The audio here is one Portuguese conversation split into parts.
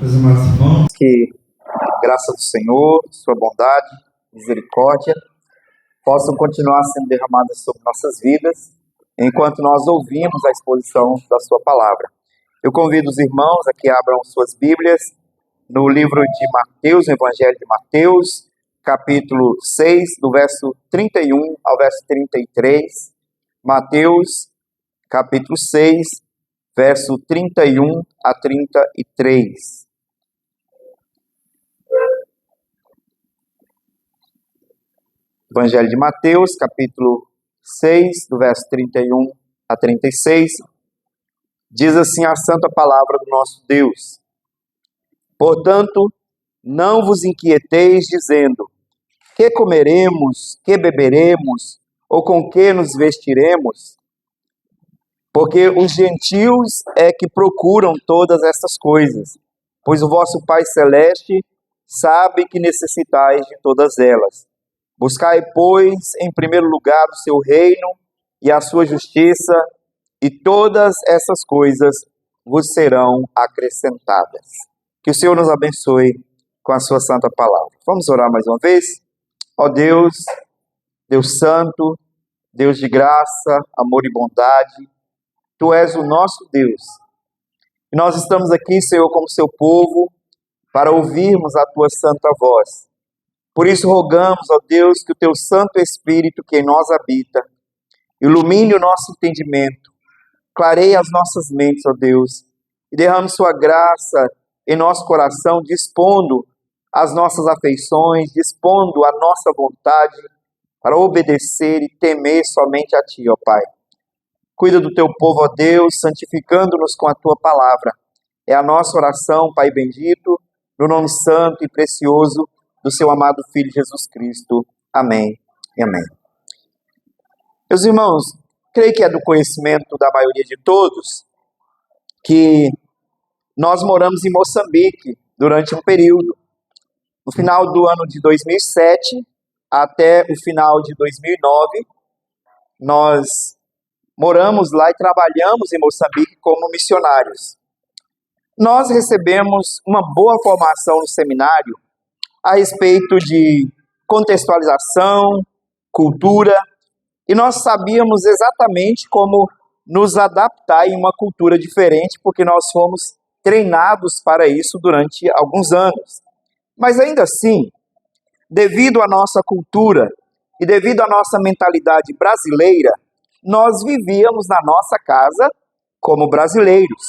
Meus amados irmãos, Que a graça do Senhor, sua bondade, misericórdia, possam continuar sendo derramadas sobre nossas vidas, enquanto nós ouvimos a exposição da sua palavra. Eu convido os irmãos a que abram suas Bíblias no livro de Mateus, no Evangelho de Mateus, capítulo 6, do verso 31 ao verso 33. Mateus, capítulo 6, verso 31 a 33. Evangelho de Mateus, capítulo 6, do verso 31 a 36, diz assim a santa palavra do nosso Deus: Portanto, não vos inquieteis dizendo, que comeremos, que beberemos, ou com que nos vestiremos? Porque os gentios é que procuram todas essas coisas, pois o vosso Pai Celeste sabe que necessitais de todas elas. Buscai, pois, em primeiro lugar o seu reino e a sua justiça, e todas essas coisas vos serão acrescentadas. Que o Senhor nos abençoe com a sua santa palavra. Vamos orar mais uma vez? Ó Deus, Deus Santo, Deus de graça, amor e bondade, Tu és o nosso Deus. E nós estamos aqui, Senhor, como seu povo, para ouvirmos a Tua santa voz. Por isso rogamos, ó Deus, que o Teu Santo Espírito que em nós habita, ilumine o nosso entendimento, clareie as nossas mentes, ó Deus, e derrame sua graça em nosso coração, dispondo as nossas afeições, dispondo a nossa vontade para obedecer e temer somente a Ti, ó Pai. Cuida do Teu povo, ó Deus, santificando-nos com a Tua palavra. É a nossa oração, Pai bendito, no nome santo e precioso do Seu amado Filho Jesus Cristo. Amém e amém. Meus irmãos, creio que é do conhecimento da maioria de todos que nós moramos em Moçambique durante um período. No final do ano de 2007 até o final de 2009, nós moramos lá e trabalhamos em Moçambique como missionários. Nós recebemos uma boa formação no seminário a respeito de contextualização, cultura, e nós sabíamos exatamente como nos adaptar em uma cultura diferente, porque nós fomos treinados para isso durante alguns anos. Mas ainda assim, devido à nossa cultura e devido à nossa mentalidade brasileira, nós vivíamos na nossa casa como brasileiros.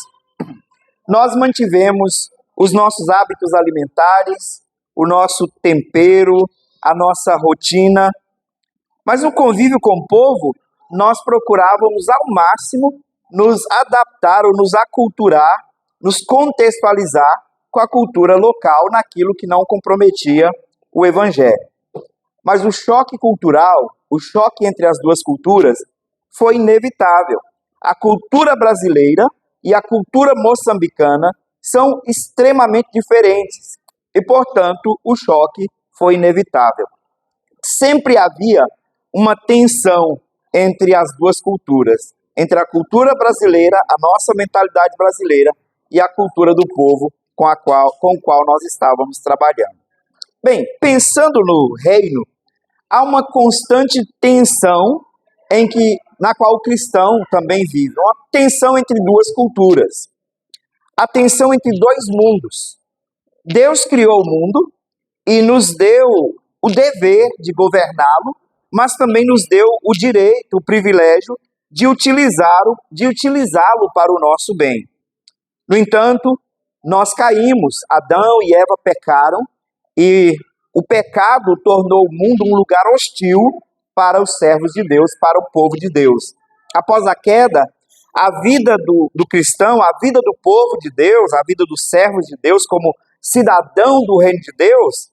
Nós mantivemos os nossos hábitos alimentares, o nosso tempero, a nossa rotina, mas no convívio com o povo, nós procurávamos ao máximo nos adaptar ou nos aculturar, nos contextualizar com a cultura local naquilo que não comprometia o Evangelho. Mas o choque cultural, o choque entre as duas culturas, foi inevitável. A cultura brasileira e a cultura moçambicana são extremamente diferentes e, portanto, o choque foi inevitável. Sempre havia uma tensão entre as duas culturas, entre a cultura brasileira, a nossa mentalidade brasileira, e a cultura do povo com o qual nós estávamos trabalhando. Bem, pensando no reino, há uma constante tensão na qual o cristão também vive, uma tensão entre duas culturas, a tensão entre dois mundos. Deus criou o mundo e nos deu o dever de governá-lo, mas também nos deu o direito, o privilégio de utilizá-lo para o nosso bem. No entanto, nós caímos, Adão e Eva pecaram, e o pecado tornou o mundo um lugar hostil para os servos de Deus, para o povo de Deus. Após a queda, a vida do cristão, a vida do povo de Deus, a vida dos servos de Deus como cidadão do reino de Deus,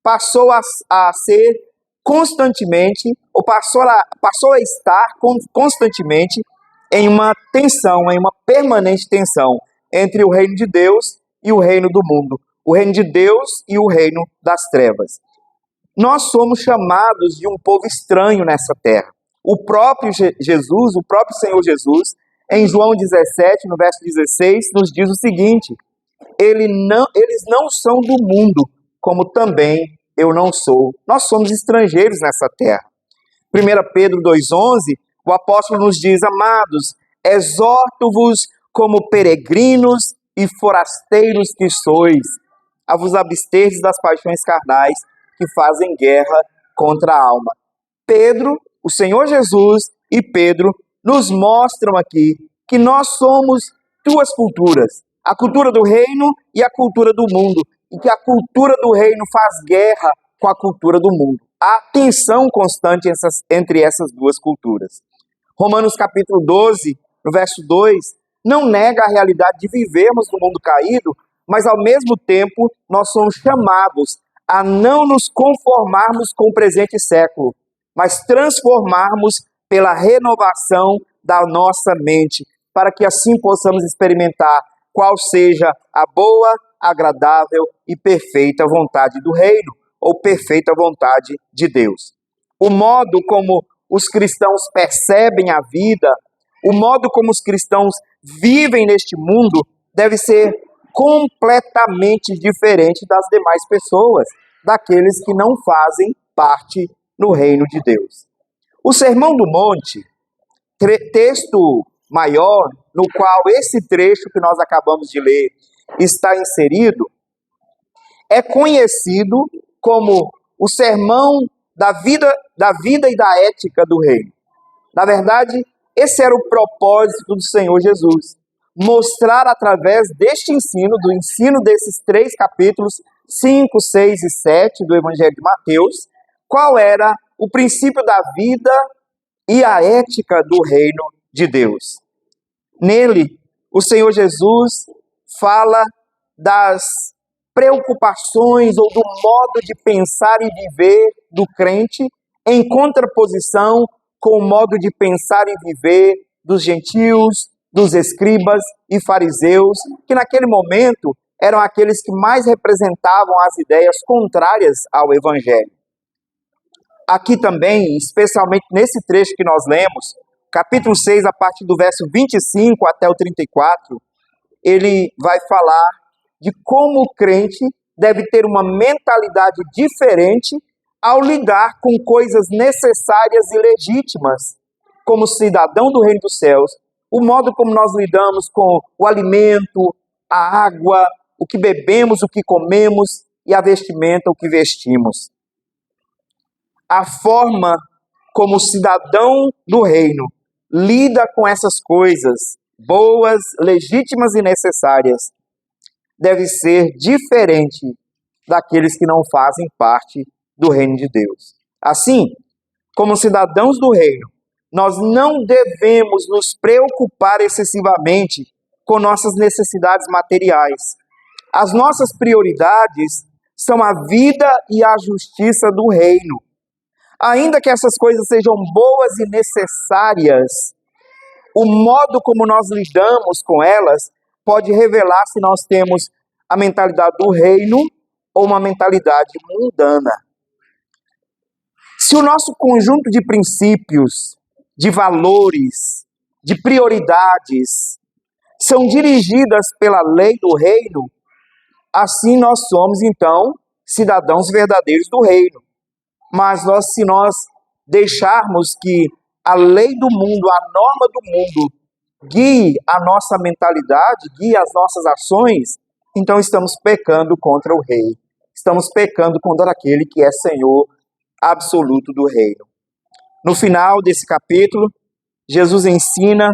passou a ser constantemente, ou passou a estar constantemente em uma tensão, em uma permanente tensão entre o reino de Deus e o reino do mundo, o reino de Deus e o reino das trevas. Nós somos chamados de um povo estranho nessa terra. O próprio Jesus, o próprio Senhor Jesus, em João 17, no verso 16, nos diz o seguinte: eles não são do mundo, como também eu não sou. Nós somos estrangeiros nessa terra. 1 Pedro 2,11, o apóstolo nos diz: amados, exorto-vos como peregrinos e forasteiros que sois, a vos absterdes das paixões carnais que fazem guerra contra a alma. Pedro, o Senhor Jesus e Pedro nos mostram aqui que nós somos duas culturas, a cultura do reino e a cultura do mundo, e que a cultura do reino faz guerra com a cultura do mundo. Há tensão constante entre essas duas culturas. Romanos capítulo 12, no verso 2, não nega a realidade de vivermos no mundo caído, mas ao mesmo tempo nós somos chamados a não nos conformarmos com o presente século, mas transformarmos pela renovação da nossa mente, para que assim possamos experimentar qual seja a boa, agradável e perfeita vontade do reino, ou perfeita vontade de Deus. O modo como os cristãos percebem a vida, o modo como os cristãos vivem neste mundo, deve ser completamente diferente das demais pessoas, daqueles que não fazem parte no reino de Deus. O Sermão do Monte, texto maior, no qual esse trecho que nós acabamos de ler está inserido, é conhecido como o sermão da vida e da ética do reino. Na verdade, esse era o propósito do Senhor Jesus, mostrar através deste ensino, do ensino desses 3 capítulos, 5, 6 e 7 do Evangelho de Mateus, qual era o princípio da vida e a ética do reino de Deus. Nele, o Senhor Jesus fala das preocupações ou do modo de pensar e viver do crente em contraposição com o modo de pensar e viver dos gentios, dos escribas e fariseus, que naquele momento eram aqueles que mais representavam as ideias contrárias ao Evangelho. Aqui também, especialmente nesse trecho que nós lemos, capítulo 6, a partir do verso 25 até o 34, ele vai falar de como o crente deve ter uma mentalidade diferente ao lidar com coisas necessárias e legítimas, como cidadão do reino dos céus, o modo como nós lidamos com o alimento, a água, o que bebemos, o que comemos e a vestimenta, o que vestimos. A forma como o cidadão do reino lida com essas coisas boas, legítimas e necessárias deve ser diferente daqueles que não fazem parte do reino de Deus. Assim, como cidadãos do reino, nós não devemos nos preocupar excessivamente com nossas necessidades materiais. As nossas prioridades são a vida e a justiça do reino. Ainda que essas coisas sejam boas e necessárias, o modo como nós lidamos com elas pode revelar se nós temos a mentalidade do reino ou uma mentalidade mundana. Se o nosso conjunto de princípios, de valores, de prioridades são dirigidas pela lei do reino, assim nós somos, então, cidadãos verdadeiros do reino. Mas se nós deixarmos que a lei do mundo, a norma do mundo, guie a nossa mentalidade, guie as nossas ações, então estamos pecando contra o rei. Estamos pecando contra aquele que é Senhor absoluto do reino. No final desse capítulo, Jesus ensina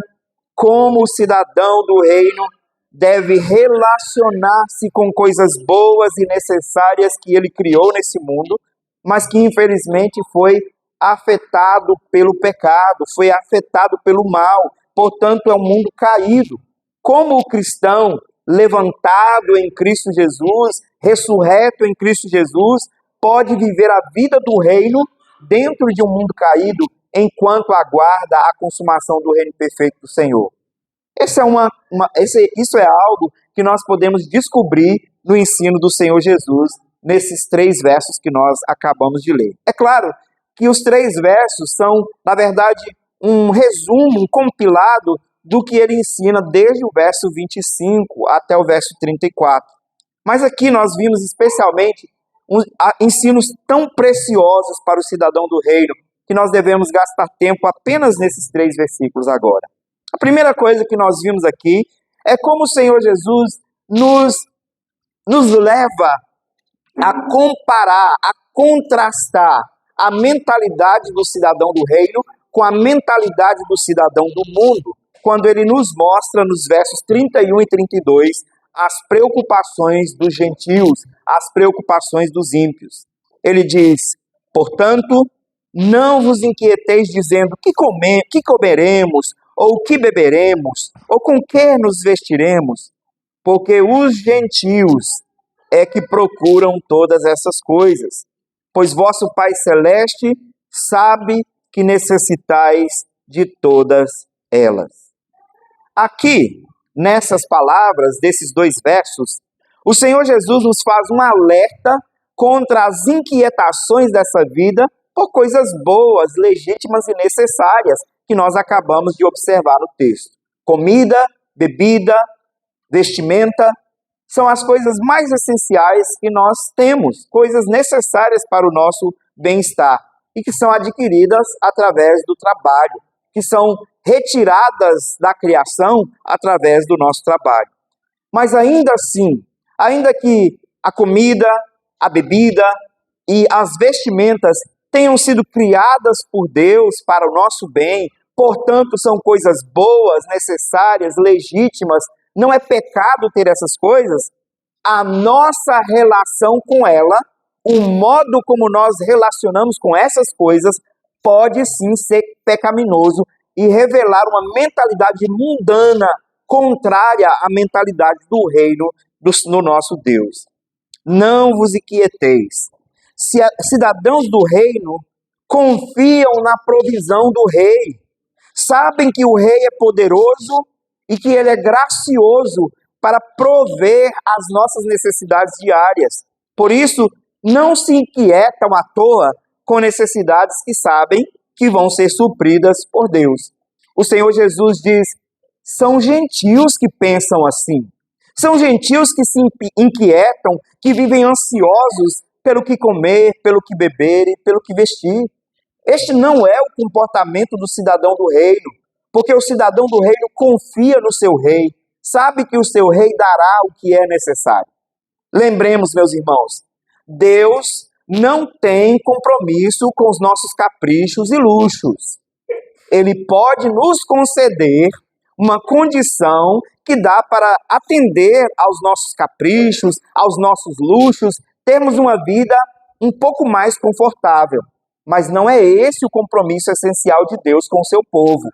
como o cidadão do reino deve relacionar-se com coisas boas e necessárias que ele criou nesse mundo, mas que infelizmente foi afetado pelo pecado, foi afetado pelo mal, portanto é um mundo caído. Como o cristão levantado em Cristo Jesus, ressurreto em Cristo Jesus, pode viver a vida do reino dentro de um mundo caído, enquanto aguarda a consumação do reino perfeito do Senhor? Isso é algo que nós podemos descobrir no ensino do Senhor Jesus, nesses 3 versos que nós acabamos de ler. É claro que os 3 versos são, na verdade, um resumo, um compilado do que ele ensina desde o verso 25 até o verso 34. Mas aqui nós vimos especialmente ensinos tão preciosos para o cidadão do reino, que nós devemos gastar tempo apenas nesses 3 versículos agora. A primeira coisa que nós vimos aqui é como o Senhor Jesus nos leva a comparar, a contrastar a mentalidade do cidadão do reino com a mentalidade do cidadão do mundo, quando ele nos mostra nos versos 31 e 32 as preocupações dos gentios, as preocupações dos ímpios. Ele diz, portanto, não vos inquieteis dizendo que comeremos, ou que beberemos, ou com que nos vestiremos, porque os gentios é que procuram todas essas coisas, pois vosso Pai Celeste sabe que necessitais de todas elas. Aqui, nessas palavras, desses 2 versos, o Senhor Jesus nos faz um alerta contra as inquietações dessa vida por coisas boas, legítimas e necessárias, que nós acabamos de observar no texto. Comida, bebida, vestimenta, são as coisas mais essenciais que nós temos, coisas necessárias para o nosso bem-estar e que são adquiridas através do trabalho, que são retiradas da criação através do nosso trabalho. Mas ainda assim, ainda que a comida, a bebida e as vestimentas tenham sido criadas por Deus para o nosso bem, portanto são coisas boas, necessárias, legítimas, não é pecado ter essas coisas, a nossa relação com ela, o modo como nós relacionamos com essas coisas, pode sim ser pecaminoso e revelar uma mentalidade mundana, contrária à mentalidade do reino do nosso Deus. Não vos inquieteis. Cidadãos do reino confiam na provisão do rei, sabem que o rei é poderoso e que ele é gracioso para prover as nossas necessidades diárias. Por isso, não se inquietam à toa com necessidades que sabem que vão ser supridas por Deus. O Senhor Jesus diz, são gentios que pensam assim. São gentios que se inquietam, que vivem ansiosos pelo que comer, pelo que beber e pelo que vestir. Este não é o comportamento do cidadão do reino, porque o cidadão do reino confia no seu rei, sabe que o seu rei dará o que é necessário. Lembremos, meus irmãos, Deus não tem compromisso com os nossos caprichos e luxos. Ele pode nos conceder uma condição que dá para atender aos nossos caprichos, aos nossos luxos, termos uma vida um pouco mais confortável. Mas não é esse o compromisso essencial de Deus com o seu povo.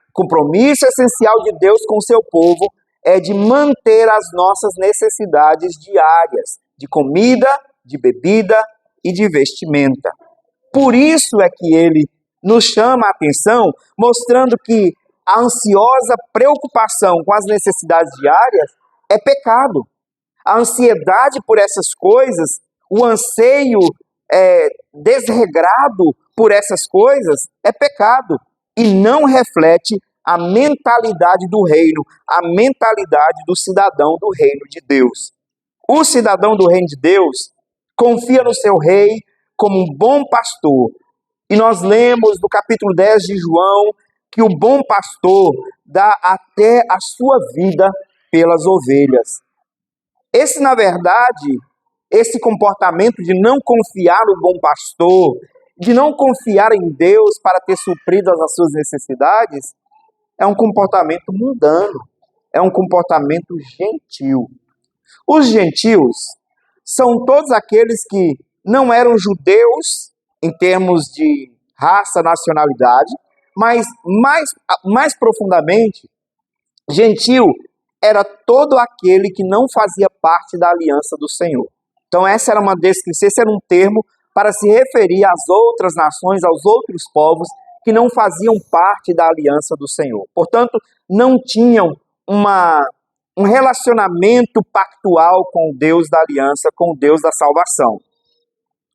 O compromisso essencial de Deus com o seu povo é de manter as nossas necessidades diárias, de comida, de bebida e de vestimenta. Por isso é que ele nos chama a atenção, mostrando que a ansiosa preocupação com as necessidades diárias é pecado. A ansiedade por essas coisas, o anseio desregrado por essas coisas é pecado e não reflete a mentalidade do reino, a mentalidade do cidadão do reino de Deus. O cidadão do reino de Deus confia no seu rei como um bom pastor. E nós lemos no capítulo 10 de João que o bom pastor dá até a sua vida pelas ovelhas. Na verdade, esse comportamento de não confiar no bom pastor, de não confiar em Deus para ter supridas as suas necessidades, é um comportamento mundano, é um comportamento gentil. Os gentios são todos aqueles que não eram judeus em termos de raça, nacionalidade, mas mais profundamente, gentil era todo aquele que não fazia parte da aliança do Senhor. Então essa era uma descrição, esse era um termo para se referir às outras nações, aos outros povos que não faziam parte da aliança do Senhor. Portanto, não tinham um relacionamento pactual com o Deus da aliança, com o Deus da salvação.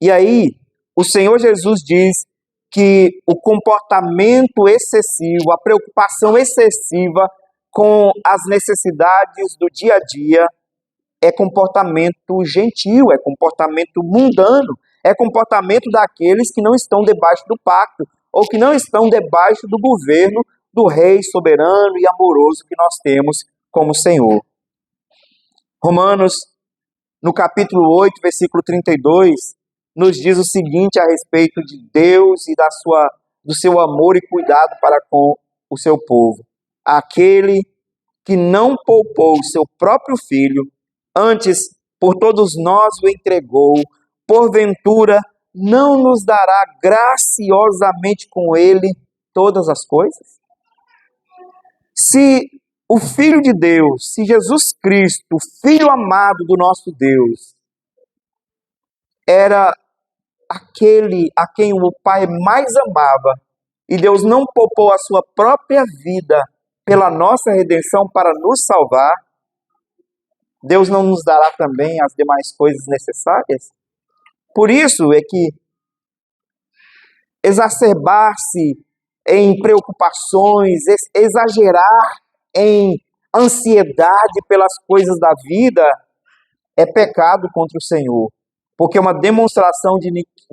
E aí, o Senhor Jesus diz que o comportamento excessivo, a preocupação excessiva com as necessidades do dia a dia é comportamento gentil, é comportamento mundano, é comportamento daqueles que não estão debaixo do pacto, ou que não estão debaixo do governo do Rei soberano e amoroso que nós temos como Senhor. Romanos, no capítulo 8, versículo 32, nos diz o seguinte a respeito de Deus e do seu amor e cuidado para com o seu povo. Aquele que não poupou o seu próprio filho, antes por todos nós o entregou, porventura não nos dará graciosamente com ele todas as coisas? Se o Filho de Deus, se Jesus Cristo, o Filho amado do nosso Deus, era aquele a quem o Pai mais amava, e Deus não poupou a sua própria vida pela nossa redenção para nos salvar, Deus não nos dará também as demais coisas necessárias? Por isso é que exacerbar-se em preocupações, exagerar em ansiedade pelas coisas da vida é pecado contra o Senhor, porque é uma demonstração de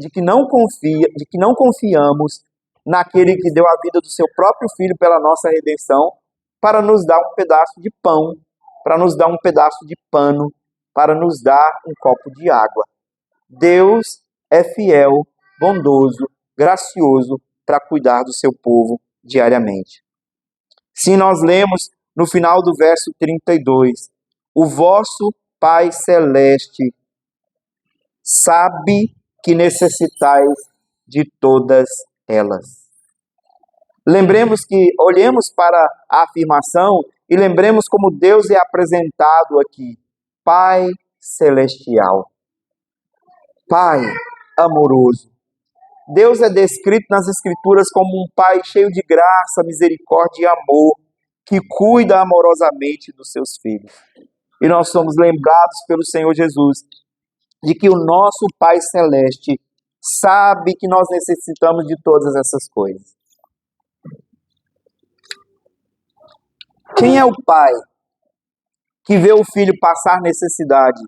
que não confiamos naquele que deu a vida do seu próprio filho pela nossa redenção para nos dar um pedaço de pão, para nos dar um pedaço de pano, para nos dar um copo de água. Deus é fiel, bondoso, gracioso para cuidar do seu povo diariamente. Se nós lemos no final do verso 32, o vosso Pai Celeste sabe que necessitais de todas elas. Olhemos para a afirmação e lembremos como Deus é apresentado aqui. Pai Celestial. Pai amoroso. Deus é descrito nas Escrituras como um Pai cheio de graça, misericórdia e amor, que cuida amorosamente dos seus filhos. E nós somos lembrados pelo Senhor Jesus de que o nosso Pai Celeste sabe que nós necessitamos de todas essas coisas. Quem é o pai que vê o filho passar necessidade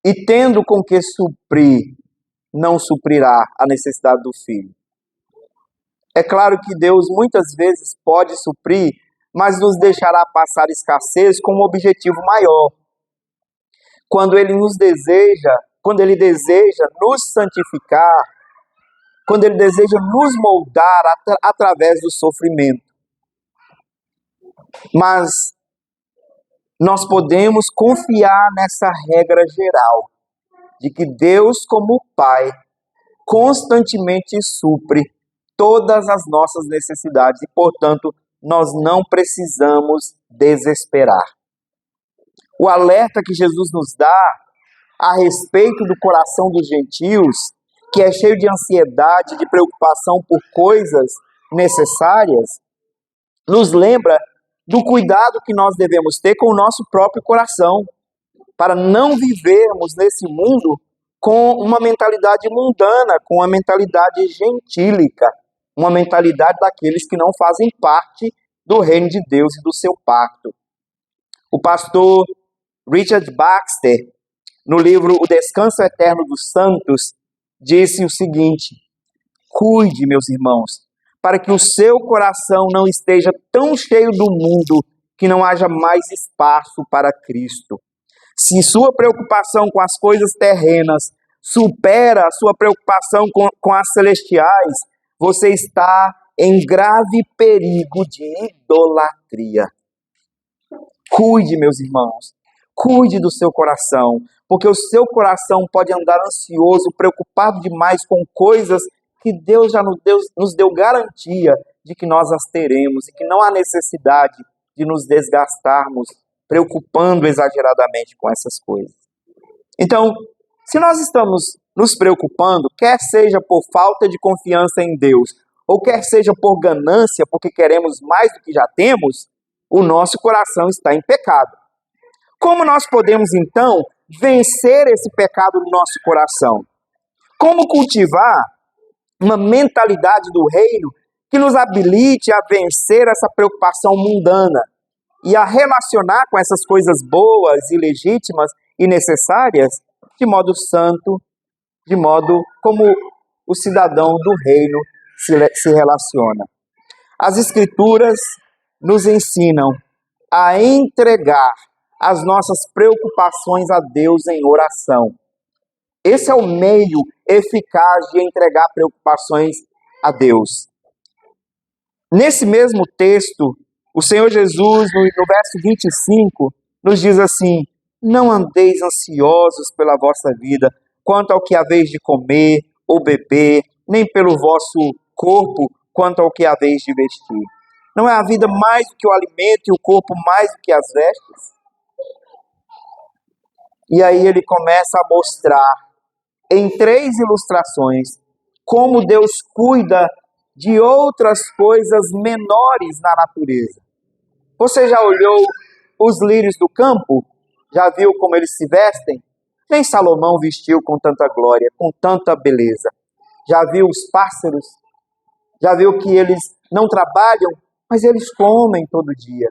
e, tendo com que suprir, não suprirá a necessidade do filho? É claro que Deus muitas vezes pode suprir, mas nos deixará passar escassez com um objetivo maior. Quando Ele deseja nos santificar, quando Ele deseja nos moldar através do sofrimento. Mas nós podemos confiar nessa regra geral, de que Deus, como Pai, constantemente supre todas as nossas necessidades e, portanto, nós não precisamos desesperar. O alerta que Jesus nos dá a respeito do coração dos gentios, que é cheio de ansiedade, de preocupação por coisas necessárias, nos lembra do cuidado que nós devemos ter com o nosso próprio coração, para não vivermos nesse mundo com uma mentalidade mundana, com uma mentalidade gentílica, uma mentalidade daqueles que não fazem parte do reino de Deus e do seu pacto. O pastor Richard Baxter, no livro O Descanso Eterno dos Santos, disse o seguinte: cuide, meus irmãos, para que o seu coração não esteja tão cheio do mundo que não haja mais espaço para Cristo. Se sua preocupação com as coisas terrenas supera a sua preocupação com as celestiais, você está em grave perigo de idolatria. Cuide, meus irmãos, cuide do seu coração, porque o seu coração pode andar ansioso, preocupado demais com coisas que Deus já nos deu garantia de que nós as teremos e que não há necessidade de nos desgastarmos preocupando exageradamente com essas coisas. Então, se nós estamos nos preocupando, quer seja por falta de confiança em Deus, ou quer seja por ganância, porque queremos mais do que já temos, o nosso coração está em pecado. Como nós podemos, então, vencer esse pecado no nosso coração? Como cultivar uma mentalidade do reino que nos habilite a vencer essa preocupação mundana e a relacionar com essas coisas boas e legítimas e necessárias de modo santo, de modo como o cidadão do reino se relaciona. As Escrituras nos ensinam a entregar as nossas preocupações a Deus em oração. Esse é o meio eficaz de entregar preocupações a Deus. Nesse mesmo texto, o Senhor Jesus, no verso 25, nos diz assim: não andeis ansiosos pela vossa vida, quanto ao que haveis de comer ou beber, nem pelo vosso corpo, quanto ao que haveis de vestir. Não é a vida mais do que o alimento e o corpo mais do que as vestes? E aí ele começa a mostrar, em 3 ilustrações, como Deus cuida de outras coisas menores na natureza. Você já olhou os lírios do campo? Já viu como eles se vestem? Nem Salomão vestiu com tanta glória, com tanta beleza. Já viu os pássaros? Já viu que eles não trabalham, mas eles comem todo dia?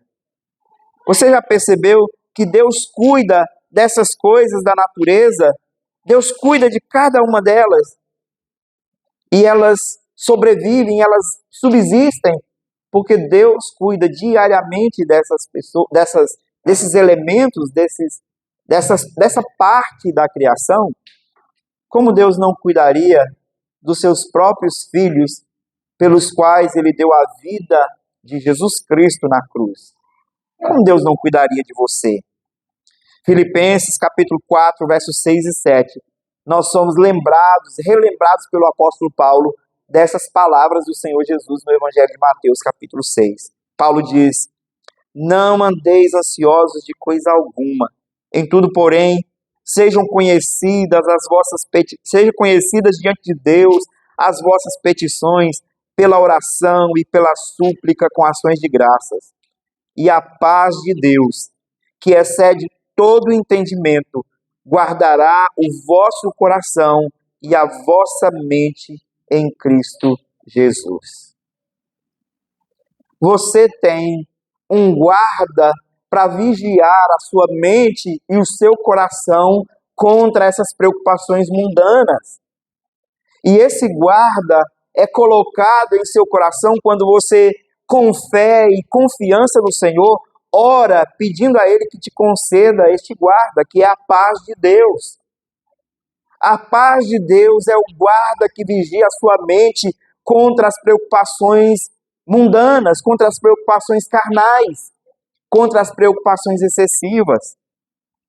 Você já percebeu que Deus cuida dessas coisas da natureza? Deus cuida de cada uma delas. E elas sobrevivem, elas subsistem, porque Deus cuida diariamente dessas pessoas, desses elementos, dessa parte da criação. Como Deus não cuidaria dos seus próprios filhos, pelos quais Ele deu a vida de Jesus Cristo na cruz? Como Deus não cuidaria de você? Filipenses capítulo 4, versos 6 e 7. Nós somos relembrados pelo apóstolo Paulo dessas palavras do Senhor Jesus no Evangelho de Mateus, capítulo 6. Paulo diz: não andeis ansiosos de coisa alguma. Em tudo, porém, sejam conhecidas diante de Deus as vossas petições pela oração e pela súplica com ações de graças. E a paz de Deus, que excede todo entendimento, guardará o vosso coração e a vossa mente em Cristo Jesus. Você tem um guarda para vigiar a sua mente e o seu coração contra essas preocupações mundanas. E esse guarda é colocado em seu coração quando você, com fé e confiança no Senhor, ora pedindo a Ele que te conceda este guarda, que é a paz de Deus. A paz de Deus é o guarda que vigia a sua mente contra as preocupações mundanas, contra as preocupações carnais, contra as preocupações excessivas,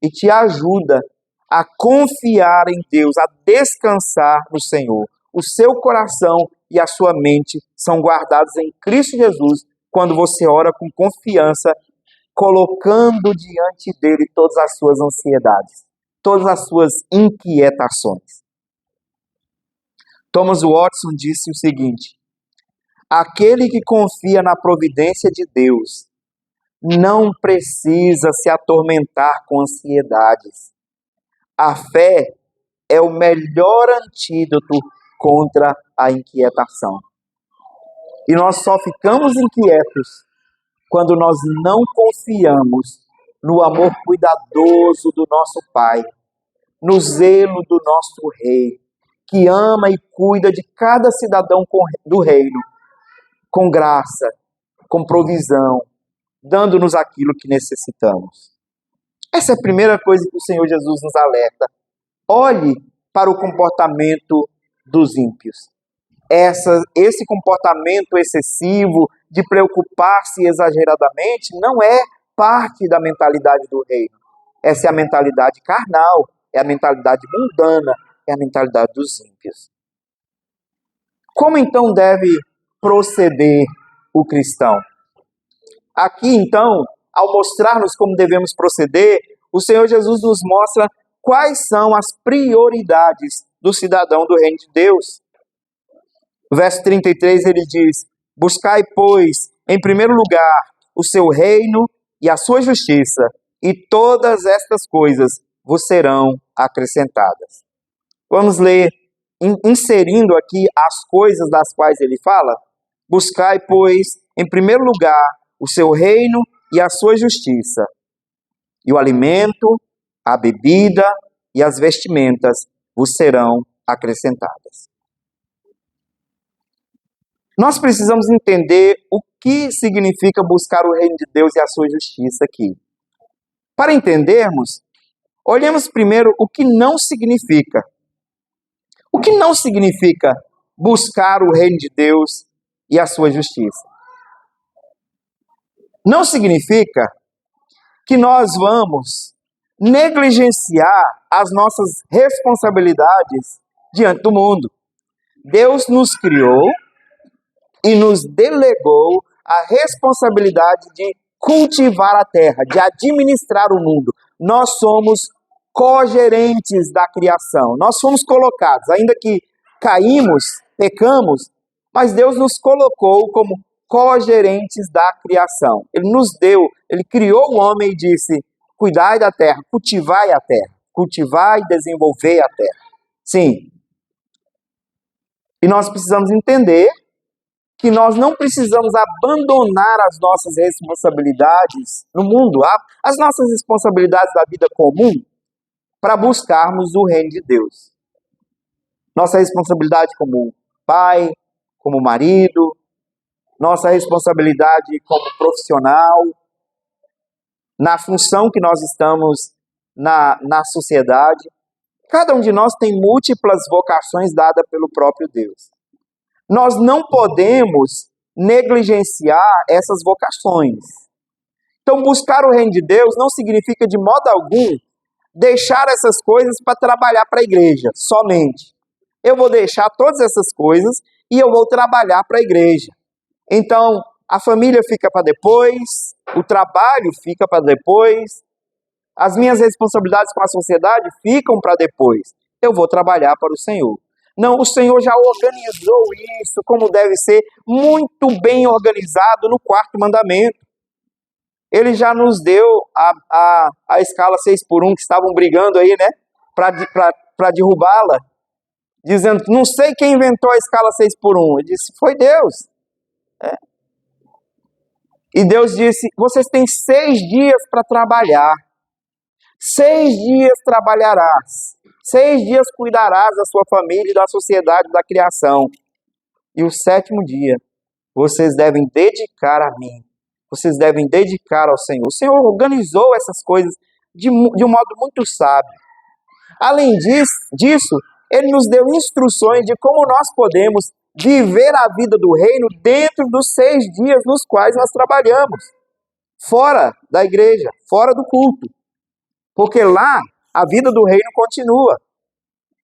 e te ajuda a confiar em Deus, a descansar no Senhor. O seu coração e a sua mente são guardados em Cristo Jesus quando você ora com confiança, colocando diante dele todas as suas ansiedades, todas as suas inquietações. Thomas Watson disse o seguinte: aquele que confia na providência de Deus não precisa se atormentar com ansiedades. A fé é o melhor antídoto contra a inquietação. E nós só ficamos inquietos quando nós não confiamos no amor cuidadoso do nosso Pai, no zelo do nosso Rei, que ama e cuida de cada cidadão do reino, com graça, com provisão, dando-nos aquilo que necessitamos. Essa é a primeira coisa que o Senhor Jesus nos alerta. Olhe para o comportamento dos ímpios. Esse comportamento excessivo de preocupar-se exageradamente não é parte da mentalidade do reino. Essa é a mentalidade carnal, é a mentalidade mundana, é a mentalidade dos ímpios. Como então deve proceder o cristão? Aqui então, ao mostrar-nos como devemos proceder, o Senhor Jesus nos mostra quais são as prioridades do cidadão do reino de Deus. No verso 33 ele diz: buscai, pois, em primeiro lugar o seu reino e a sua justiça, e todas estas coisas vos serão acrescentadas. Vamos ler, inserindo aqui as coisas das quais ele fala. Buscai, pois, em primeiro lugar o seu reino e a sua justiça, e o alimento, a bebida e as vestimentas vos serão acrescentadas. Nós precisamos entender o que significa buscar o reino de Deus e a sua justiça aqui. Para entendermos, olhemos primeiro o que não significa. O que não significa buscar o reino de Deus e a sua justiça? Não significa que nós vamos negligenciar as nossas responsabilidades diante do mundo. Deus nos criou e nos delegou a responsabilidade de cultivar a terra, de administrar o mundo. Nós somos cogerentes da criação. Nós fomos colocados, ainda que caímos, pecamos, mas Deus nos colocou como cogerentes da criação. Ele nos deu, Ele criou o homem e disse: cuidai da terra, cultivai a terra, cultivai e desenvolvei a terra. Sim. E nós precisamos entender que nós não precisamos abandonar as nossas responsabilidades no mundo, as nossas responsabilidades da vida comum, para buscarmos o reino de Deus. Nossa responsabilidade como pai, como marido, nossa responsabilidade como profissional, na função que nós estamos na sociedade. Cada um de nós tem múltiplas vocações dadas pelo próprio Deus. Nós não podemos negligenciar essas vocações. Então, buscar o reino de Deus não significa de modo algum deixar essas coisas para trabalhar para a igreja, somente. Eu vou deixar todas essas coisas e eu vou trabalhar para a igreja. Então, a família fica para depois, o trabalho fica para depois, as minhas responsabilidades com a sociedade ficam para depois. Eu vou trabalhar para o Senhor. Não, o Senhor já organizou isso como deve ser, muito bem organizado no quarto mandamento. Ele já nos deu a escala 6x1, que estavam brigando aí, né, para derrubá-la, dizendo, não sei quem inventou a escala 6x1. Ele disse, foi Deus. E Deus disse, vocês têm 6 dias para trabalhar. 6 dias trabalharás. 6 dias cuidarás da sua família e da sociedade, da criação. E o 7º dia, vocês devem dedicar a mim. Vocês devem dedicar ao Senhor. O Senhor organizou essas coisas de um modo muito sábio. Além disso, Ele nos deu instruções de como nós podemos viver a vida do reino dentro dos 6 dias nos quais nós trabalhamos. Fora da igreja, fora do culto. Porque lá, a vida do reino continua.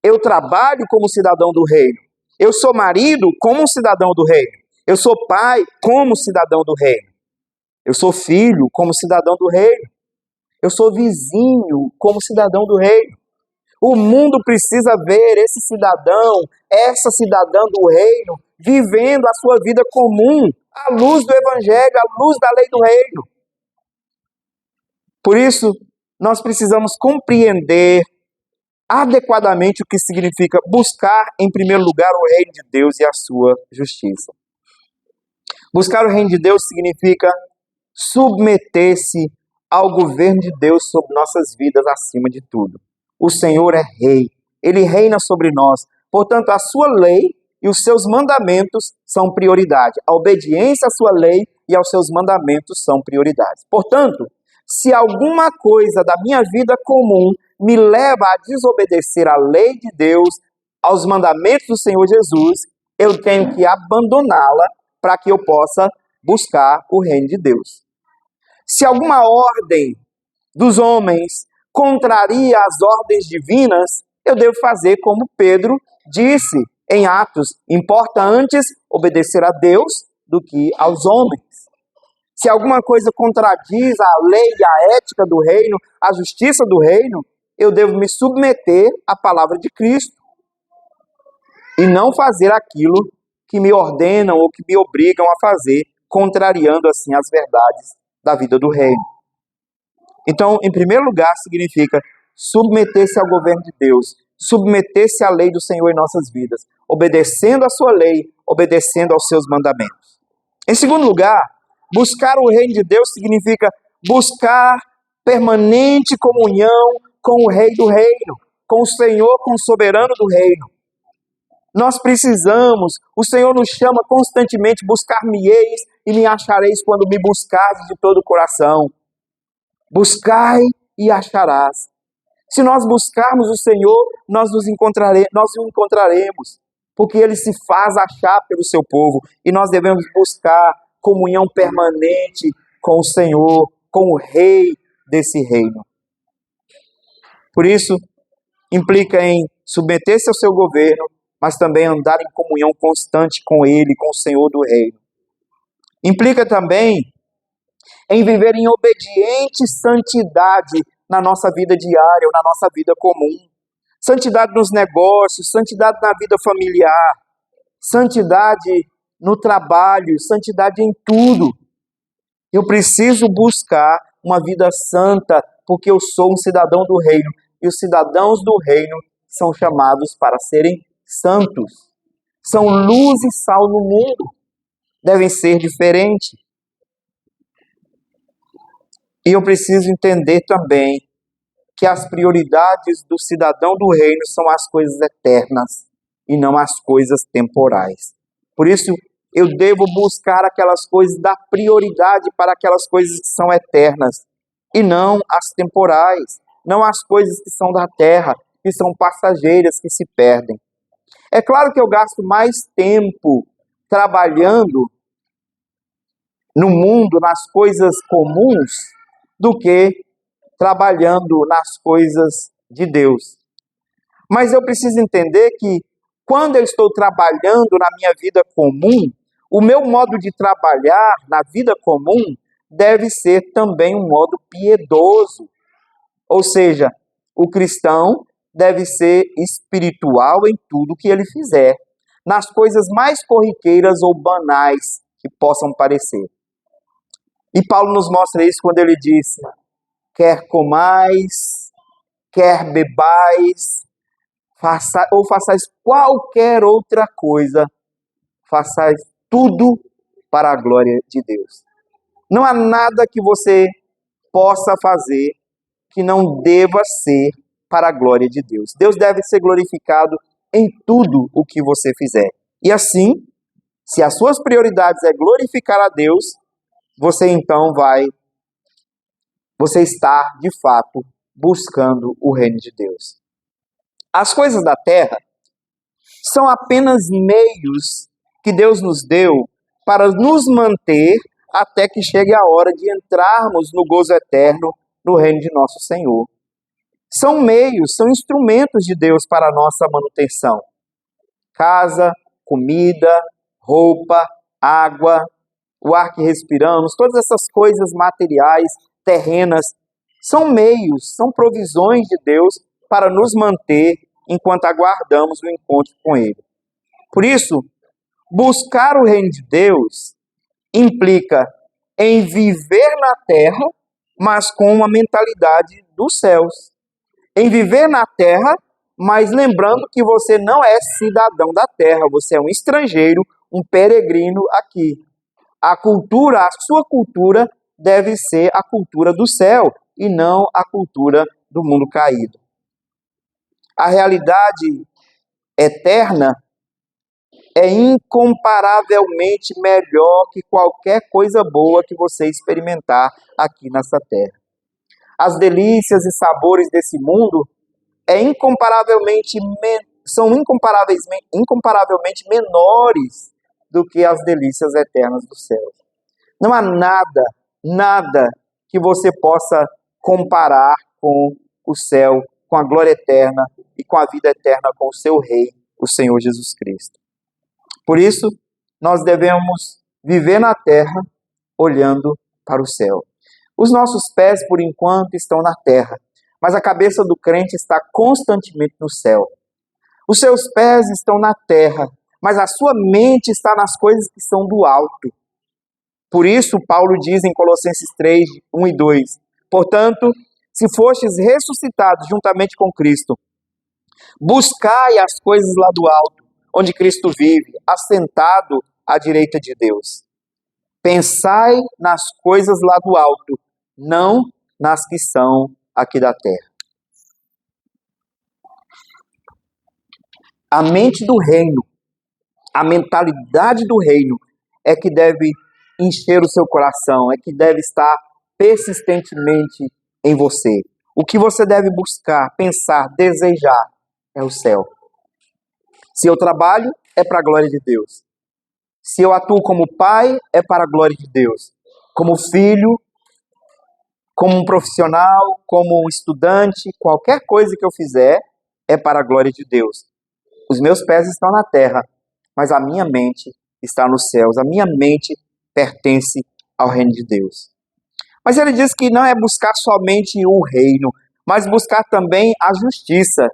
Eu trabalho como cidadão do reino. Eu sou marido como um cidadão do reino. Eu sou pai como cidadão do reino. Eu sou filho como cidadão do reino. Eu sou vizinho como cidadão do reino. O mundo precisa ver esse cidadão, essa cidadã do reino, vivendo a sua vida comum, à luz do evangelho, à luz da lei do reino. Por isso, nós precisamos compreender adequadamente o que significa buscar, em primeiro lugar, o reino de Deus e a sua justiça. Buscar o reino de Deus significa submeter-se ao governo de Deus sobre nossas vidas acima de tudo. O Senhor é rei, Ele reina sobre nós. Portanto, a sua lei e os seus mandamentos são prioridade. A obediência à sua lei e aos seus mandamentos são prioridades. Portanto, se alguma coisa da minha vida comum me leva a desobedecer à lei de Deus, aos mandamentos do Senhor Jesus, eu tenho que abandoná-la para que eu possa buscar o reino de Deus. Se alguma ordem dos homens contraria as ordens divinas, eu devo fazer como Pedro disse em Atos, importa antes obedecer a Deus do que aos homens. Se alguma coisa contradiz a lei e a ética do reino, a justiça do reino, eu devo me submeter à palavra de Cristo e não fazer aquilo que me ordenam ou que me obrigam a fazer, contrariando assim as verdades da vida do reino. Então, em primeiro lugar, significa submeter-se ao governo de Deus, submeter-se à lei do Senhor em nossas vidas, obedecendo à sua lei, obedecendo aos seus mandamentos. Em segundo lugar, Buscar o reino de Deus significa buscar permanente comunhão com o Rei do Reino, com o Senhor, com o soberano do reino. Nós precisamos, o Senhor nos chama constantemente, buscar-me-eis e me achareis quando me buscares de todo o coração. Buscai e acharás. Se nós buscarmos o Senhor, nós o encontraremos, porque Ele se faz achar pelo seu povo, e nós devemos buscar comunhão permanente com o Senhor, com o Rei desse reino. Por isso, implica em submeter-se ao seu governo, mas também andar em comunhão constante com Ele, com o Senhor do reino. Implica também em viver em obediente santidade na nossa vida diária ou na nossa vida comum. Santidade nos negócios, santidade na vida familiar, santidade no trabalho, santidade em tudo. Eu preciso buscar uma vida santa, porque eu sou um cidadão do reino, e os cidadãos do reino são chamados para serem santos. São luz e sal no mundo. Devem ser diferentes. E eu preciso entender também que as prioridades do cidadão do reino são as coisas eternas e não as coisas temporais. Por isso, eu devo buscar aquelas coisas, dar prioridade para aquelas coisas que são eternas e não as temporais, não as coisas que são da terra, que são passageiras, que se perdem. É claro que eu gasto mais tempo trabalhando no mundo, nas coisas comuns, do que trabalhando nas coisas de Deus. Mas eu preciso entender que quando eu estou trabalhando na minha vida comum, o meu modo de trabalhar na vida comum deve ser também um modo piedoso. Ou seja, o cristão deve ser espiritual em tudo que ele fizer, nas coisas mais corriqueiras ou banais que possam parecer. E Paulo nos mostra isso quando ele disse: quer comais, quer bebais, façais qualquer outra coisa, façais tudo para a glória de Deus. Não há nada que você possa fazer que não deva ser para a glória de Deus. Deus deve ser glorificado em tudo o que você fizer. E assim, se as suas prioridades é glorificar a Deus, você está, de fato, buscando o reino de Deus. As coisas da terra são apenas meios que Deus nos deu para nos manter até que chegue a hora de entrarmos no gozo eterno no reino de nosso Senhor. São meios, são instrumentos de Deus para a nossa manutenção. Casa, comida, roupa, água, o ar que respiramos, todas essas coisas materiais, terrenas, são meios, são provisões de Deus para nos manter enquanto aguardamos o encontro com Ele. Por isso, buscar o reino de Deus implica em viver na terra, mas com uma mentalidade dos céus. Em viver na terra, mas lembrando que você não é cidadão da terra, você é um estrangeiro, um peregrino aqui. A sua cultura deve ser a cultura do céu e não a cultura do mundo caído. A realidade eterna é incomparavelmente melhor que qualquer coisa boa que você experimentar aqui nessa terra. As delícias e sabores desse mundo são incomparavelmente menores do que as delícias eternas do céu. Não há nada que você possa comparar com o céu, com a glória eterna e com a vida eterna com o seu Rei, o Senhor Jesus Cristo. Por isso, nós devemos viver na terra olhando para o céu. Os nossos pés, por enquanto, estão na terra, mas a cabeça do crente está constantemente no céu. Os seus pés estão na terra, mas a sua mente está nas coisas que são do alto. Por isso, Paulo diz em Colossenses 3, 1 e 2, portanto, se fostes ressuscitados juntamente com Cristo, buscai as coisas lá do alto, onde Cristo vive, assentado à direita de Deus. Pensai nas coisas lá do alto, não nas que são aqui da terra. A mente do reino, a mentalidade do reino é que deve encher o seu coração, é que deve estar persistentemente em você. O que você deve buscar, pensar, desejar é o céu. Se eu trabalho, é para a glória de Deus. Se eu atuo como pai, é para a glória de Deus. Como filho, como um profissional, como um estudante, qualquer coisa que eu fizer é para a glória de Deus. Os meus pés estão na terra, mas a minha mente está nos céus. A minha mente pertence ao reino de Deus. Mas ele diz que não é buscar somente o reino, mas buscar também a justiça.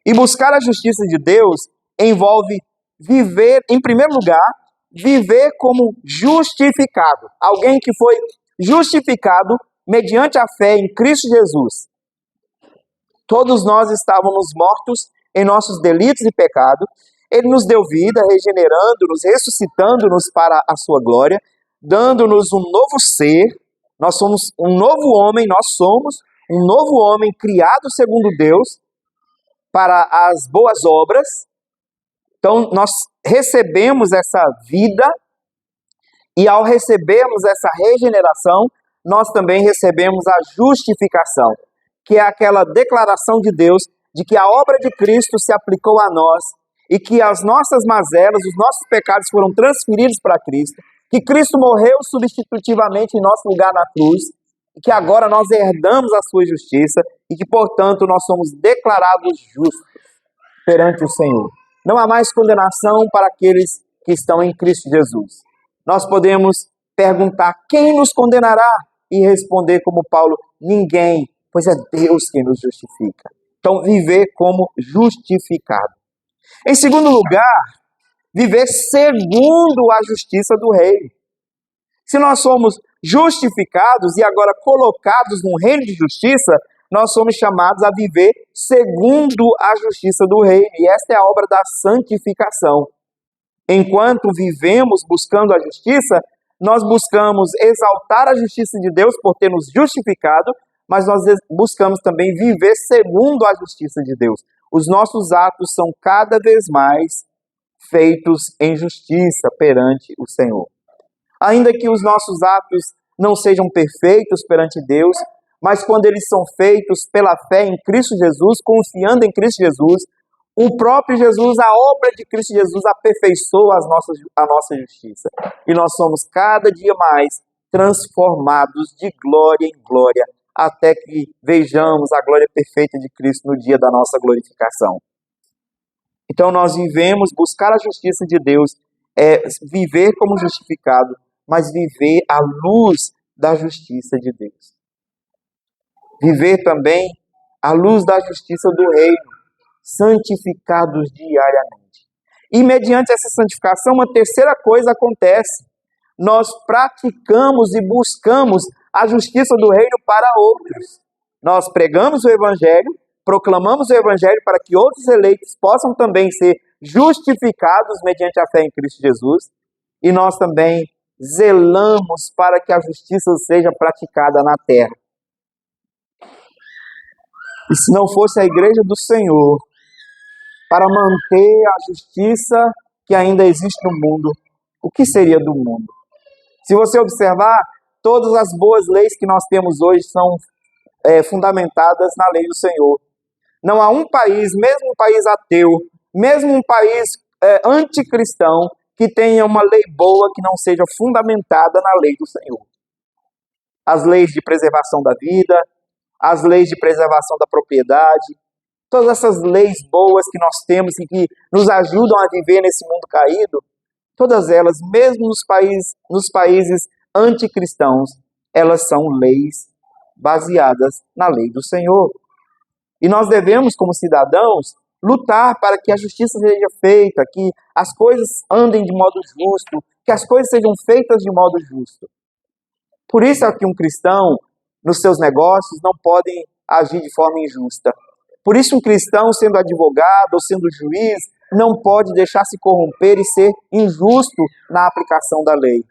E buscar a justiça de Deus envolve viver, em primeiro lugar, viver como justificado. Alguém que foi justificado mediante a fé em Cristo Jesus. Todos nós estávamos mortos em nossos delitos e pecados. Ele nos deu vida, regenerando-nos, ressuscitando-nos para a sua glória, dando-nos um novo ser. Nós somos um novo homem, criado segundo Deus para as boas obras. Então, nós recebemos essa vida e ao recebermos essa regeneração, nós também recebemos a justificação, que é aquela declaração de Deus de que a obra de Cristo se aplicou a nós e que as nossas mazelas, os nossos pecados foram transferidos para Cristo, que Cristo morreu substitutivamente em nosso lugar na cruz, e que agora nós herdamos a sua justiça e que, portanto, nós somos declarados justos perante o Senhor. Não há mais condenação para aqueles que estão em Cristo Jesus. Nós podemos perguntar: quem nos condenará? E responder como Paulo: ninguém, pois é Deus quem nos justifica. Então, viver como justificado. Em segundo lugar, viver segundo a justiça do reino. Se nós somos justificados e agora colocados no reino de justiça, nós somos chamados a viver segundo a justiça do reino. E esta é a obra da santificação. Enquanto vivemos buscando a justiça, nós buscamos exaltar a justiça de Deus por ter nos justificado, mas nós buscamos também viver segundo a justiça de Deus. Os nossos atos são cada vez mais feitos em justiça perante o Senhor. Ainda que os nossos atos não sejam perfeitos perante Deus, mas quando eles são feitos pela fé em Cristo Jesus, confiando em Cristo Jesus, o próprio Jesus, a obra de Cristo Jesus aperfeiçoa a nossa justiça. E nós somos cada dia mais transformados de glória em glória, até que vejamos a glória perfeita de Cristo no dia da nossa glorificação. Então nós vivemos, buscar a justiça de Deus, é viver como justificado, mas viver à luz da justiça de Deus. Viver também à luz da justiça do reino, santificados diariamente. E mediante essa santificação, uma terceira coisa acontece. Nós praticamos e buscamos a justiça do reino para outros. Nós pregamos o Evangelho, proclamamos o Evangelho para que outros eleitos possam também ser justificados mediante a fé em Cristo Jesus. E nós também zelamos para que a justiça seja praticada na terra. E se não fosse a igreja do Senhor para manter a justiça que ainda existe no mundo, o que seria do mundo? Se você observar, todas as boas leis que nós temos hoje são fundamentadas na lei do Senhor. Não há um país, mesmo um país ateu, mesmo um país anticristão, que tenha uma lei boa que não seja fundamentada na lei do Senhor. As leis de preservação da vida, as leis de preservação da propriedade, todas essas leis boas que nós temos e que nos ajudam a viver nesse mundo caído, todas elas, mesmo nos países anticristãos, elas são leis baseadas na lei do Senhor. E nós devemos, como cidadãos, lutar para que a justiça seja feita, que as coisas andem de modo justo, que as coisas sejam feitas de modo justo. Por isso é que um cristão, nos seus negócios, não pode agir de forma injusta. Por isso um cristão, sendo advogado ou sendo juiz, não pode deixar se corromper e ser injusto na aplicação da lei.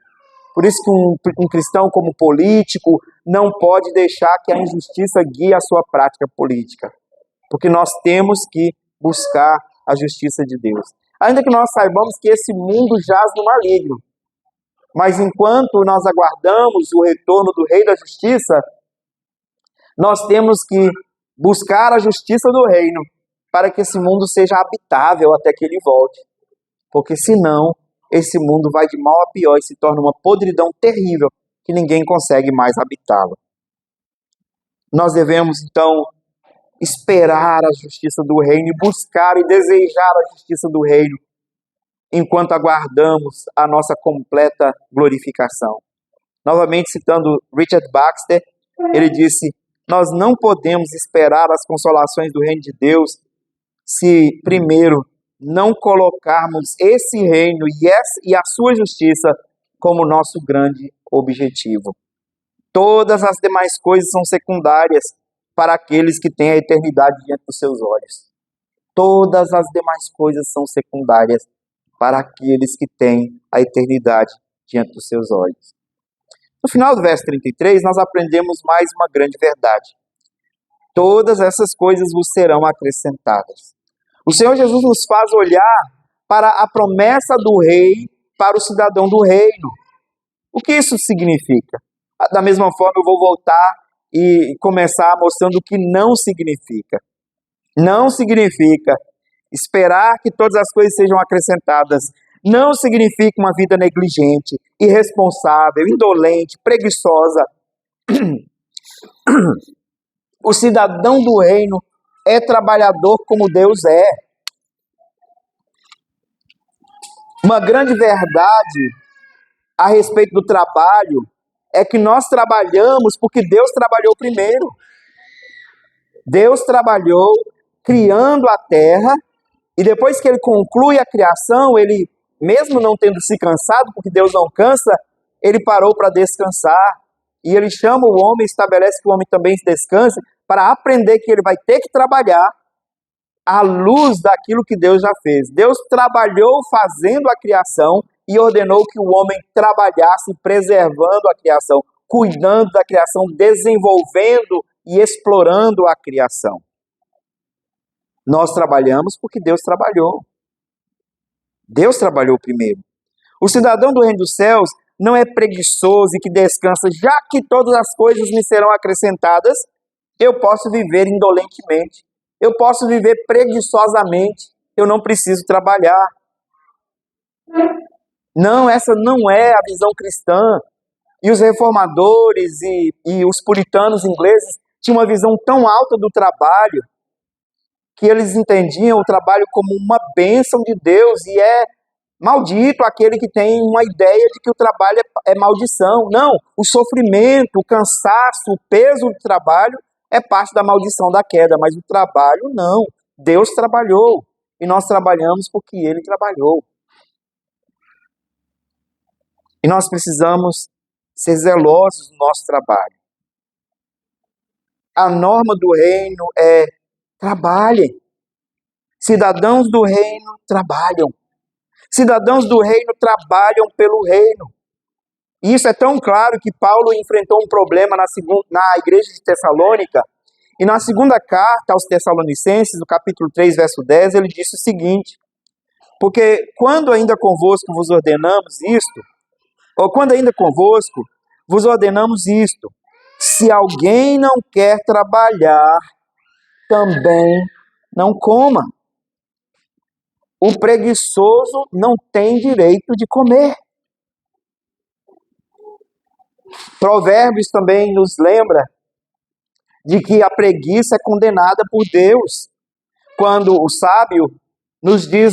Por isso que um cristão como político não pode deixar que a injustiça guie a sua prática política. Porque nós temos que buscar a justiça de Deus. Ainda que nós saibamos que esse mundo jaz no maligno. Mas enquanto nós aguardamos o retorno do Rei da Justiça, nós temos que buscar a justiça do reino para que esse mundo seja habitável até que ele volte. Porque senão, esse mundo vai de mal a pior e se torna uma podridão terrível que ninguém consegue mais habitá-la. Nós devemos, então, esperar a justiça do reino e buscar e desejar a justiça do reino enquanto aguardamos a nossa completa glorificação. Novamente citando Richard Baxter, ele disse: nós não podemos esperar as consolações do reino de Deus se primeiro não colocarmos esse reino e a sua justiça como nosso grande objetivo. Todas as demais coisas são secundárias para aqueles que têm a eternidade diante dos seus olhos. Todas as demais coisas são secundárias para aqueles que têm a eternidade diante dos seus olhos. No final do verso 33, nós aprendemos mais uma grande verdade. Todas essas coisas vos serão acrescentadas. O Senhor Jesus nos faz olhar para a promessa do rei para o cidadão do reino. O que isso significa? Da mesma forma, eu vou voltar e começar mostrando o que não significa. Não significa esperar que todas as coisas sejam acrescentadas. Não significa uma vida negligente, irresponsável, indolente, preguiçosa. O cidadão do reino é trabalhador como Deus é. Uma grande verdade a respeito do trabalho é que nós trabalhamos porque Deus trabalhou primeiro. Deus trabalhou criando a terra e depois que ele conclui a criação, ele, mesmo não tendo se cansado, porque Deus não cansa, ele parou para descansar. E ele chama o homem, estabelece que o homem também descanse, para aprender que ele vai ter que trabalhar à luz daquilo que Deus já fez. Deus trabalhou fazendo a criação e ordenou que o homem trabalhasse preservando a criação, cuidando da criação, desenvolvendo e explorando a criação. Nós trabalhamos porque Deus trabalhou. Deus trabalhou primeiro. O cidadão do reino dos céus não é preguiçoso e que descansa, já que todas as coisas me serão acrescentadas, eu posso viver indolentemente, eu posso viver preguiçosamente, eu não preciso trabalhar. Não, essa não é a visão cristã. E os reformadores e os puritanos ingleses tinham uma visão tão alta do trabalho, que eles entendiam o trabalho como uma bênção de Deus, e é maldito aquele que tem uma ideia de que o trabalho é maldição. Não, o sofrimento, o cansaço, o peso do trabalho é parte da maldição da queda, mas o trabalho não. Deus trabalhou e nós trabalhamos porque Ele trabalhou. E nós precisamos ser zelosos no nosso trabalho. A norma do reino é: trabalhem. Cidadãos do reino trabalham. Cidadãos do reino trabalham pelo reino. E isso é tão claro que Paulo enfrentou um problema na igreja de Tessalônica. E na segunda carta aos Tessalonicenses, no capítulo 3, verso 10, ele disse o seguinte: porque quando ainda convosco vos ordenamos isto, ou quando ainda convosco vos ordenamos isto, se alguém não quer trabalhar, também não coma. O preguiçoso não tem direito de comer. Provérbios também nos lembra de que a preguiça é condenada por Deus. Quando o sábio nos diz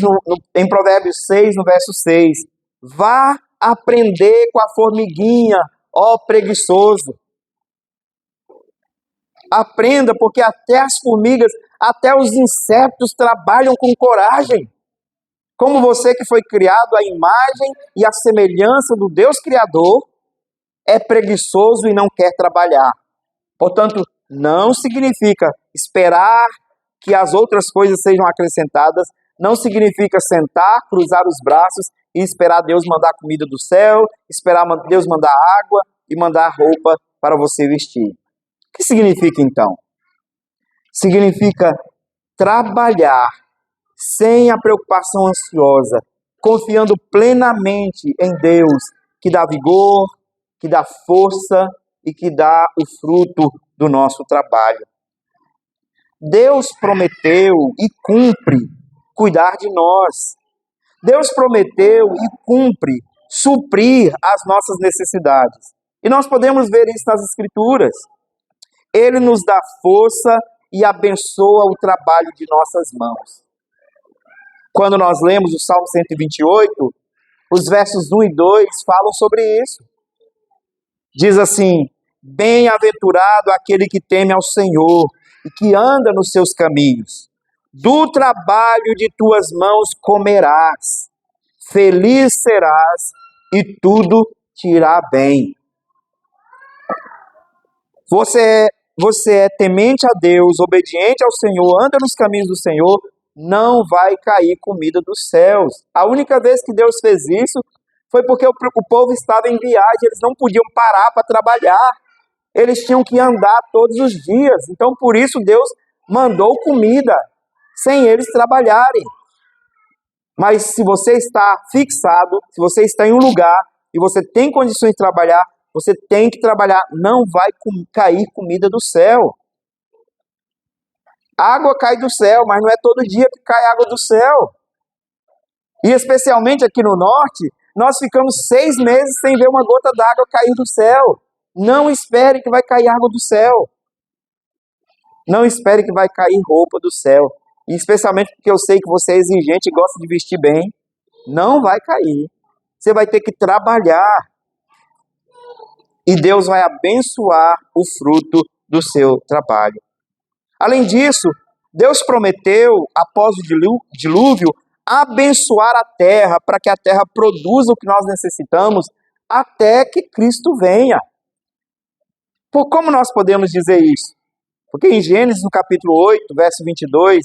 em Provérbios 6, no verso 6, vá aprender com a formiguinha, ó preguiçoso. Aprenda, porque até as formigas, até os insetos trabalham com coragem. Como você que foi criado à imagem e à semelhança do Deus Criador, é preguiçoso e não quer trabalhar. Portanto, não significa esperar que as outras coisas sejam acrescentadas, não significa sentar, cruzar os braços e esperar Deus mandar comida do céu, esperar Deus mandar água e mandar roupa para você vestir. O que significa então? Significa trabalhar sem a preocupação ansiosa, confiando plenamente em Deus, que dá vigor, que dá força e que dá o fruto do nosso trabalho. Deus prometeu e cumpre cuidar de nós. Deus prometeu e cumpre suprir as nossas necessidades. E nós podemos ver isso nas Escrituras. Ele nos dá força e abençoa o trabalho de nossas mãos. Quando nós lemos o Salmo 128, os versos 1 e 2 falam sobre isso. Diz assim: bem-aventurado aquele que teme ao Senhor e que anda nos seus caminhos. Do trabalho de tuas mãos comerás, feliz serás e tudo te irá bem. Você é temente a Deus, obediente ao Senhor, anda nos caminhos do Senhor, não vai cair comida dos céus. A única vez que Deus fez isso foi porque o povo estava em viagem, eles não podiam parar para trabalhar, eles tinham que andar todos os dias. Então, por isso, Deus mandou comida, sem eles trabalharem. Mas se você está fixado, se você está em um lugar e você tem condições de trabalhar, você tem que trabalhar, não vai cair comida do céu. Água cai do céu, mas não é todo dia que cai água do céu. E especialmente aqui no norte, nós ficamos 6 meses sem ver uma gota d'água cair do céu. Não espere que vai cair água do céu. Não espere que vai cair roupa do céu. E especialmente porque eu sei que você é exigente e gosta de vestir bem. Não vai cair. Você vai ter que trabalhar. E Deus vai abençoar o fruto do seu trabalho. Além disso, Deus prometeu, após o dilúvio, abençoar a terra para que a terra produza o que nós necessitamos até que Cristo venha. Como nós podemos dizer isso? Porque em Gênesis, no capítulo 8, verso 22,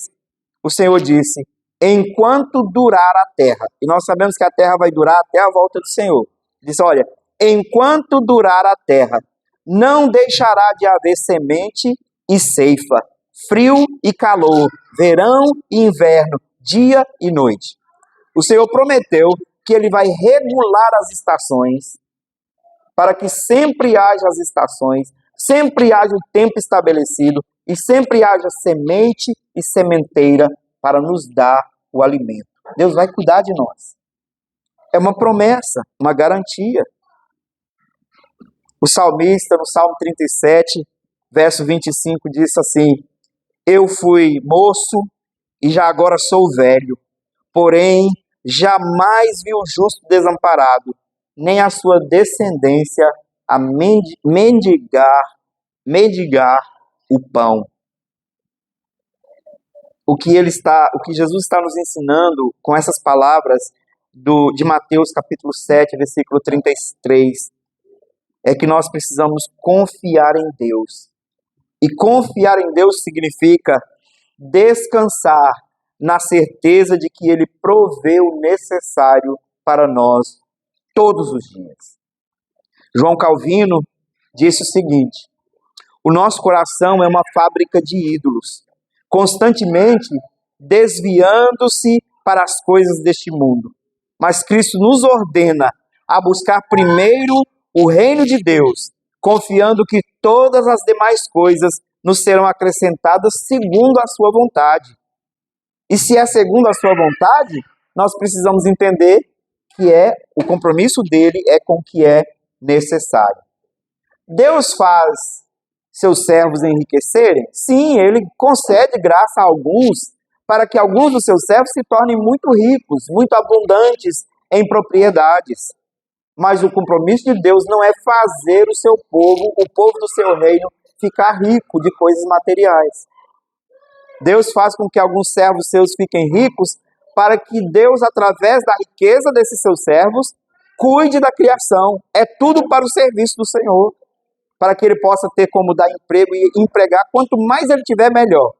o Senhor disse: enquanto durar a terra, e nós sabemos que a terra vai durar até a volta do Senhor. Diz: olha, enquanto durar a terra, não deixará de haver semente e ceifa, frio e calor, verão e inverno, dia e noite. O Senhor prometeu que Ele vai regular as estações, para que sempre haja as estações, sempre haja o tempo estabelecido e sempre haja semente e sementeira para nos dar o alimento. Deus vai cuidar de nós. É uma promessa, uma garantia. O salmista, no Salmo 37, verso 25, disse assim: eu fui moço e já agora sou velho, porém jamais vi o justo desamparado, nem a sua descendência a mendigar o pão. O que Jesus está nos ensinando com essas palavras de Mateus capítulo 7, versículo 33, é que nós precisamos confiar em Deus. E confiar em Deus significa descansar na certeza de que Ele provê o necessário para nós todos os dias. João Calvino disse o seguinte: o nosso coração é uma fábrica de ídolos, constantemente desviando-se para as coisas deste mundo. Mas Cristo nos ordena a buscar primeiro o reino de Deus, confiando que todas as demais coisas nos serão acrescentadas segundo a sua vontade. E se é segundo a sua vontade, nós precisamos entender que o compromisso dele é com o que é necessário. Deus faz seus servos enriquecerem? Sim, ele concede graça a alguns, para que alguns dos seus servos se tornem muito ricos, muito abundantes em propriedades. Mas o compromisso de Deus não é fazer o seu povo, o povo do seu reino, ficar rico de coisas materiais. Deus faz com que alguns servos seus fiquem ricos, para que Deus, através da riqueza desses seus servos, cuide da criação. É tudo para o serviço do Senhor, para que ele possa ter como dar emprego e empregar. Quanto mais ele tiver, melhor.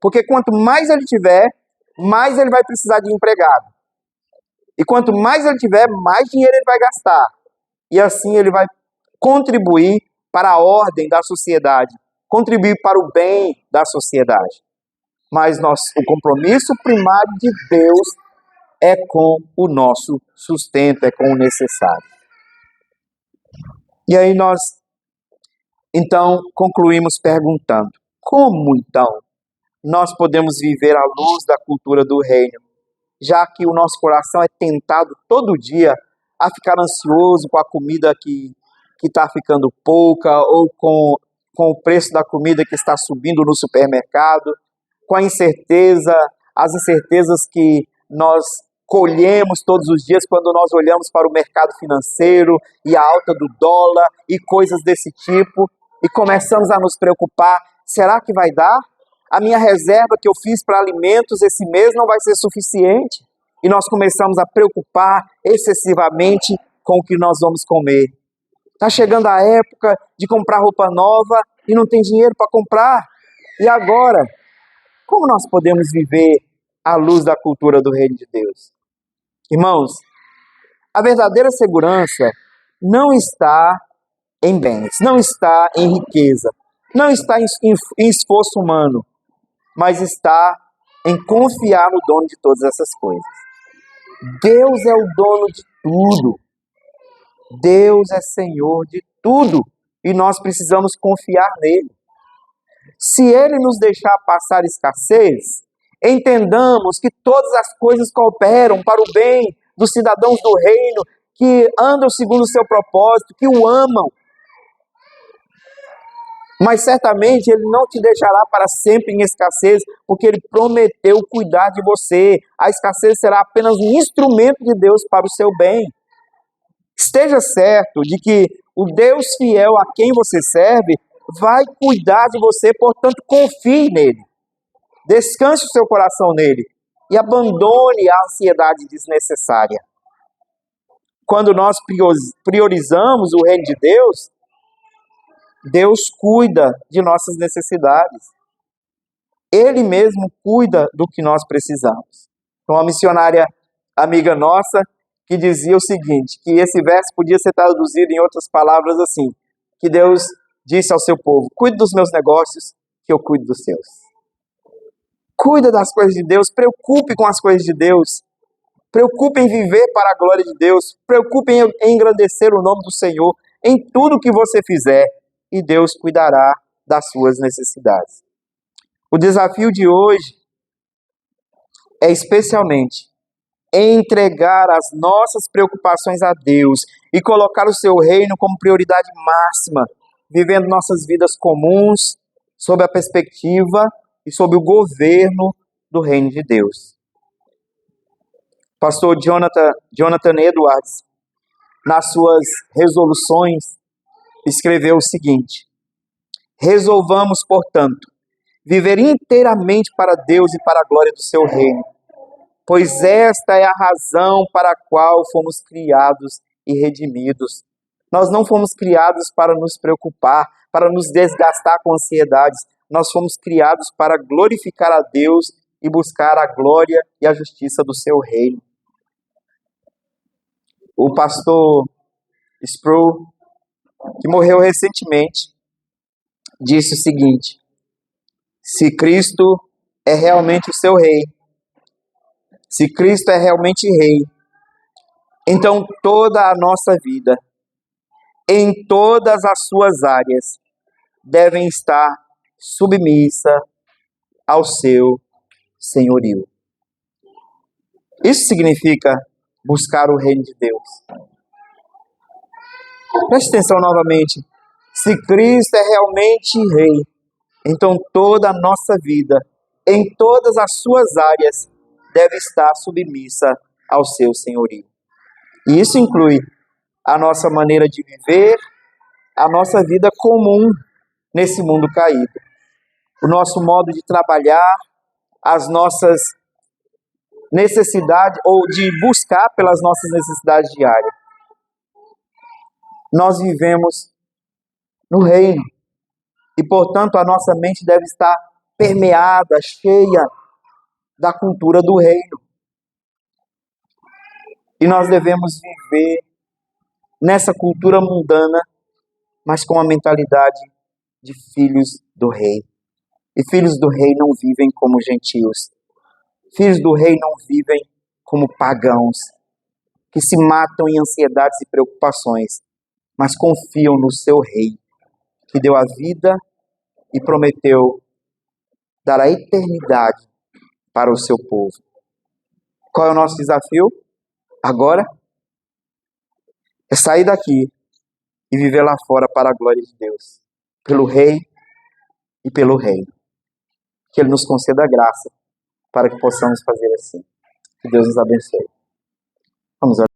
Porque quanto mais ele tiver, mais ele vai precisar de empregado. E quanto mais ele tiver, mais dinheiro ele vai gastar. E assim ele vai contribuir para a ordem da sociedade, contribuir para o bem da sociedade. Mas o compromisso primário de Deus é com o nosso sustento, é com o necessário. E aí nós, então, concluímos perguntando: como, então, nós podemos viver à luz da cultura do reino, já que o nosso coração é tentado todo dia a ficar ansioso com a comida que está ficando pouca, ou com o preço da comida que está subindo no supermercado, com a incerteza, as incertezas que nós colhemos todos os dias quando nós olhamos para o mercado financeiro e a alta do dólar e coisas desse tipo, e começamos a nos preocupar: será que vai dar? A minha reserva que eu fiz para alimentos esse mês não vai ser suficiente? E nós começamos a preocupar excessivamente com o que nós vamos comer. Está chegando a época de comprar roupa nova e não tem dinheiro para comprar. E agora? Como nós podemos viver à luz da cultura do reino de Deus? Irmãos, a verdadeira segurança não está em bens, não está em riqueza, não está em esforço humano, mas está em confiar no dono de todas essas coisas. Deus é o dono de tudo. Deus é Senhor de tudo. E nós precisamos confiar nele. Se ele nos deixar passar escassez, entendamos que todas as coisas cooperam para o bem dos cidadãos do reino, que andam segundo o seu propósito, que o amam. Mas certamente ele não te deixará para sempre em escassez, porque ele prometeu cuidar de você. A escassez será apenas um instrumento de Deus para o seu bem. Esteja certo de que o Deus fiel a quem você serve vai cuidar de você, portanto confie nele. Descanse o seu coração nele e abandone a ansiedade desnecessária. Quando nós priorizamos o reino de Deus, Deus cuida de nossas necessidades. Ele mesmo cuida do que nós precisamos. Uma missionária amiga nossa que dizia o seguinte, que esse verso podia ser traduzido em outras palavras assim, que Deus disse ao seu povo: cuide dos meus negócios, que eu cuido dos seus. Cuida das coisas de Deus, preocupe com as coisas de Deus, preocupe em viver para a glória de Deus, preocupe em engrandecer o nome do Senhor em tudo que você fizer, e Deus cuidará das suas necessidades. O desafio de hoje é especialmente entregar as nossas preocupações a Deus e colocar o seu reino como prioridade máxima, vivendo nossas vidas comuns sob a perspectiva e sob o governo do reino de Deus. Pastor Jonathan Edwards, nas suas resoluções, escreveu o seguinte: resolvamos, portanto, viver inteiramente para Deus e para a glória do seu reino, pois esta é a razão para a qual fomos criados e redimidos. Nós não fomos criados para nos preocupar, para nos desgastar com ansiedades. Nós fomos criados para glorificar a Deus e buscar a glória e a justiça do seu reino. O pastor Sproul, que morreu recentemente, disse o seguinte: se Cristo é realmente o seu rei, se Cristo é realmente rei, então toda a nossa vida, em todas as suas áreas, devem estar submissa ao seu senhorio. Isso significa buscar o reino de Deus. Preste atenção novamente. Se Cristo é realmente rei, então toda a nossa vida, em todas as suas áreas, deve estar submissa ao seu senhorio. E isso inclui a nossa maneira de viver, a nossa vida comum nesse mundo caído, o nosso modo de trabalhar, as nossas necessidades, ou de buscar pelas nossas necessidades diárias. Nós vivemos no reino e, portanto, a nossa mente deve estar permeada, cheia da cultura do reino. E nós devemos viver nessa cultura mundana, mas com a mentalidade de filhos do rei. E filhos do rei não vivem como gentios. Filhos do rei não vivem como pagãos, que se matam em ansiedades e preocupações, mas confiam no seu rei, que deu a vida e prometeu dar a eternidade para o seu povo. Qual é o nosso desafio? Agora é sair daqui e viver lá fora para a glória de Deus, pelo rei e pelo reino. Que Ele nos conceda a graça para que possamos fazer assim. Que Deus nos abençoe. Vamos orar.